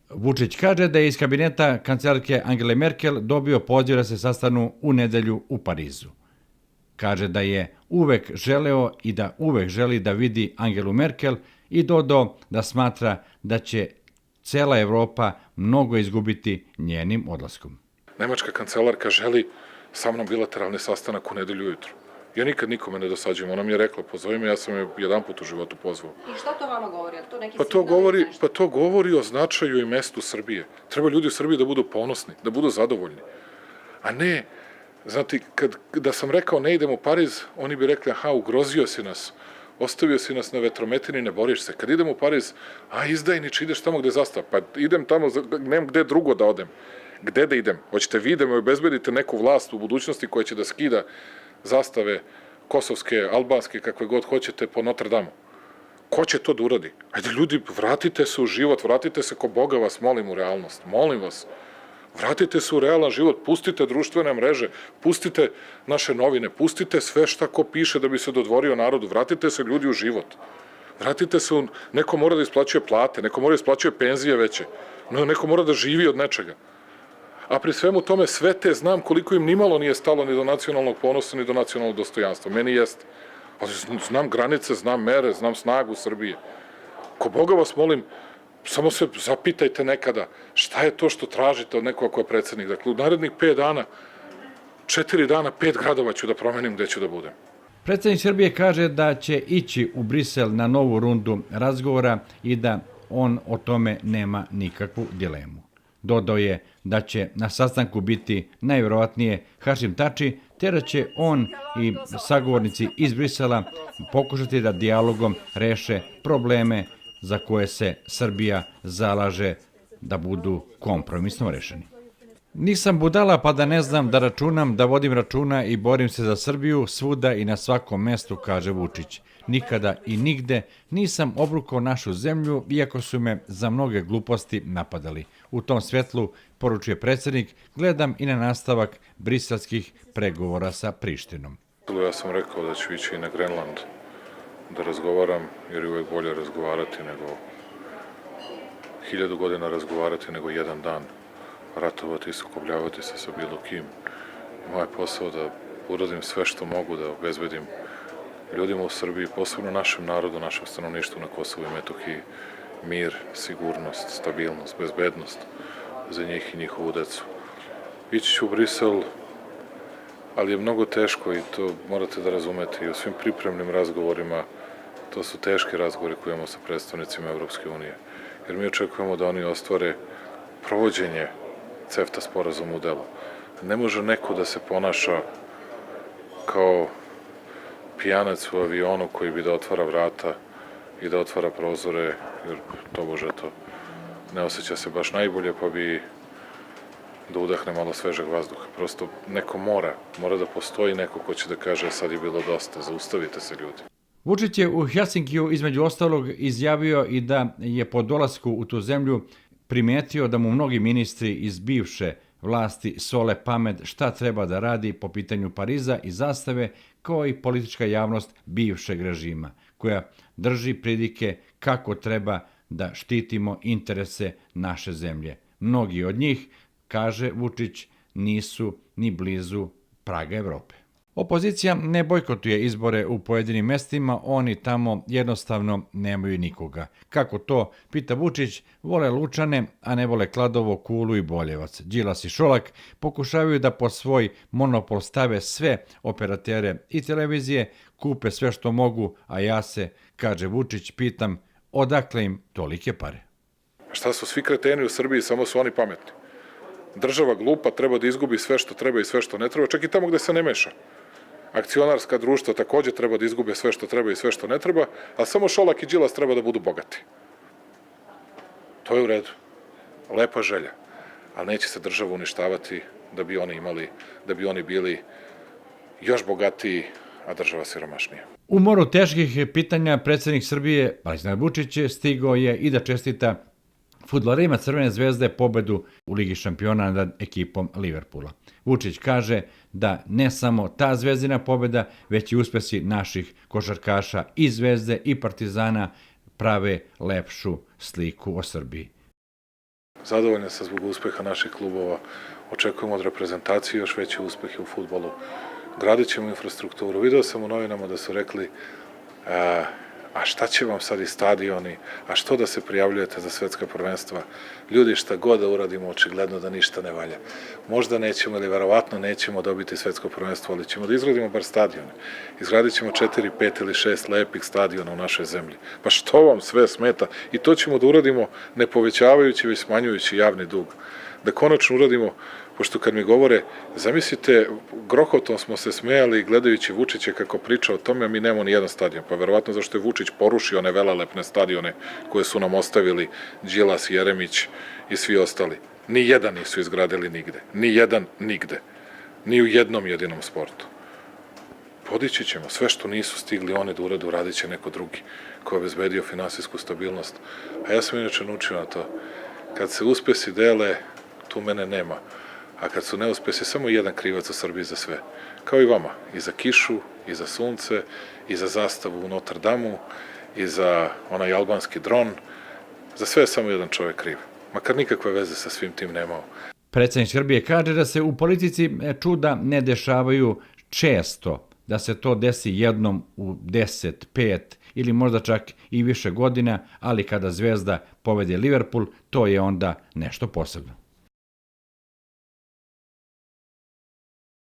Vučić kaže da je iz kabineta kancelarke Angele Merkel dobio poziv da se sastanu u nedelju u Parizu. Kaže da je uvek želeo i da uvek želi da vidi Angelu Merkel i dodao da smatra da će cela Evropa mnogo izgubiti njenim odlaskom. Nemačka kancelarka želi sa mnom bilateralni sastanak u nedelju ujutru. Ja nikad nikome ne dosađujem. Ona mi je rekla, pozovi me, ja sam je jedanput u životu pozvao. I šta to vama govori? To neki to govori o značaju i mestu Srbije. Treba ljudi u Srbiji da budu ponosni, da budu zadovoljni. A ne, znate, da sam rekao ne idem u Pariz, oni bi rekli, aha, ugrozio si nas, ostavio si nas na vetrometini, ne boriš se. Kad idem u Pariz, izdajnič, ideš tamo gde zastava. Pa idem tamo, nemam gde drugo da odem. Gde da idem? Hoćete vi da me obezbedite neku vlast u budućnosti koja će da skida zastave kosovske, albanske, kakve god hoćete po Notre Dame. Ko će to da uradi? Ajde ljudi, vratite se u život, vratite se ko Boga vas molim u realnost. Molim vas. Vratite se u realan život, pustite društvene mreže, pustite naše novine, pustite sve šta ko piše da bi se dodvorio narodu, vratite se ljudi u život. Vratite se, neko mora da isplaćuje plate, neko mora da isplaćuje penzije veće, neko mora da živi od nečega. A pri svemu tome sve te znam koliko im nimalo nije stalo ni do nacionalnog ponosa, ni do nacionalnog dostojanstva. Meni jeste. Ali znam granice, znam mere, znam snagu Srbije. Ko Boga vas molim, samo se zapitajte nekada šta je to što tražite od nekoga ko je predsednik. Dakle, u narednih 5 dana, 4 dana, 5 gradova ću da promenim gde ću da budem. Predsednik Srbije kaže da će ići u Brisel na novu rundu razgovora i da on o tome nema nikakvu dilemu. Dodao je da će na sastanku biti najverovatnije Hašim Tači, te da će on i sagovornici iz Brisela pokušati da dijalogom reše probleme za koje se Srbija zalaže da budu kompromisno rešeni. Nisam budala pa da ne znam da računam, da vodim računa i borim se za Srbiju svuda i na svakom mestu, kaže Vučić. Nikada i nigde nisam obrukao našu zemlju, iako su me za mnoge gluposti napadali. U tom svetlu, poručuje predsednik, gledam i na nastavak briselskih pregovora sa Prištinom. Ja sam rekao da ću ići i na Grenland da razgovaram, jer je uvek bolje razgovarati nego 1000 godina razgovarati nego jedan dan ratovati i sukobljavati se sa bilo kim. Moj posao da uradim sve što mogu da obezbedim ljudima u Srbiji, posebno našem narodu, našem stanovništvu na Kosovu i Metohiji, mir, sigurnost, stabilnost, bezbednost za njih i njihovu decu. Ići ću u Brisel, ali je mnogo teško i to morate da razumete. I u svim pripremnim razgovorima, to su teški razgovori koje imamo sa predstavnicima Evropske unije. Jer mi očekujemo da oni ostvare provođenje CEFTA sporazuma u delo. Ne može neko da se ponaša kao pijanac u avionu koji bi da otvara vrata i da otvara prozore, jer tobože to ne osjeća se baš najbolje, pa bi da udahne malo svežeg vazduha. Prosto neko mora da postoji neko ko će da kaže sad je bilo dosta, zaustavite se ljudi. Vučić je u Helsinkiju između ostalog izjavio i da je po dolasku u tu zemlju primetio da mu mnogi ministri iz bivše vlasti sole pamet šta treba da radi po pitanju Pariza i zastave, kao i politička javnost bivšeg režima, koja drži pridike kako treba da štitimo interese naše zemlje. Mnogi od njih, kaže Vučić, nisu ni blizu praga Evrope. Opozicija ne bojkotuje izbore u pojedinim mestima, oni tamo jednostavno nemaju nikoga. Kako to, pita Vučić, vole Lučane, a ne vole Kladovo, Kulu i Boljevac. Đilas i Šolak pokušavaju da po svoj monopol stave sve operatere i televizije, kupe sve što mogu, a ja se, kaže Vučić, pitam, odakle im tolike pare? Šta su svi kreteni u Srbiji, samo su oni pametni. Država glupa, treba da izgubi sve što treba i sve što ne treba, čak i tamo gde se ne meša. Akcionarska društva takođe treba da izgube sve što treba i sve što ne treba, a samo Šolak i Đilas treba da budu bogati. To je u redu. Lepa želja. Ali neće se država uništavati da bi oni imali, da bi oni bili još bogatiji, a država siromašnija. U moru teških pitanja predsednik Srbije, Aleksandar Vučić, stigao je i da čestita fudbalerima Crvene zvezde pobedu u Ligi šampiona nad ekipom Liverpoola. Vučić kaže da ne samo ta zvezdina pobeda, već i uspesi naših košarkaša i Zvezde i Partizana prave lepšu sliku o Srbiji. Zadovoljan sam zbog uspeha naših klubova. Očekujemo od reprezentacije još veće uspehe u fudbalu. Gradit ćemo infrastrukturu. Video sam u novinama da su rekli a šta će vam sad i stadioni, a što da se prijavljujete za svetska prvenstva? Ljudi, šta god da uradimo, očigledno da ništa ne valja. Možda nećemo ili verovatno nećemo dobiti svetsko prvenstvo, ali ćemo da izgradimo bar stadione. Izgradit ćemo 4, 5 ili 6 lepih stadiona u našoj zemlji. Pa što vam sve smeta? I to ćemo da uradimo ne povećavajući, već smanjujući javni dug. Da konačno uradimo, pošto kad mi govore, zamislite, grohotom smo se smejali gledajući Vučića kako priča o tome, a mi nemamo ni jedan stadion. Pa verovatno zašto je Vučić porušio one velelepne stadione koje su nam ostavili Đilas, Jeremić i svi ostali. Ni jedan nisu izgradili nigde. Ni jedan nigde. Ni u jednom jedinom sportu. Podići ćemo sve što nisu stigli oni da urade, uradit će neko drugi ko je obezbedio finansijsku stabilnost. A ja sam inače naučio na to. Kad se uspesi dele, tu mene nema. A kad su neuspesi, samo jedan krivac u Srbiji za sve. Kao i vama. I za kišu, i za sunce, i za zastavu u Notre Damu, i za onaj albanski dron. Za sve je samo jedan čovjek kriv. Makar nikakve veze sa svim tim nemao. Predsjednik Srbije kaže da se u politici čuda ne dešavaju često, da se to desi jednom u 10, 5 ili možda čak i više godina, ali kada Zvezda povede Liverpool, to je onda nešto posebno.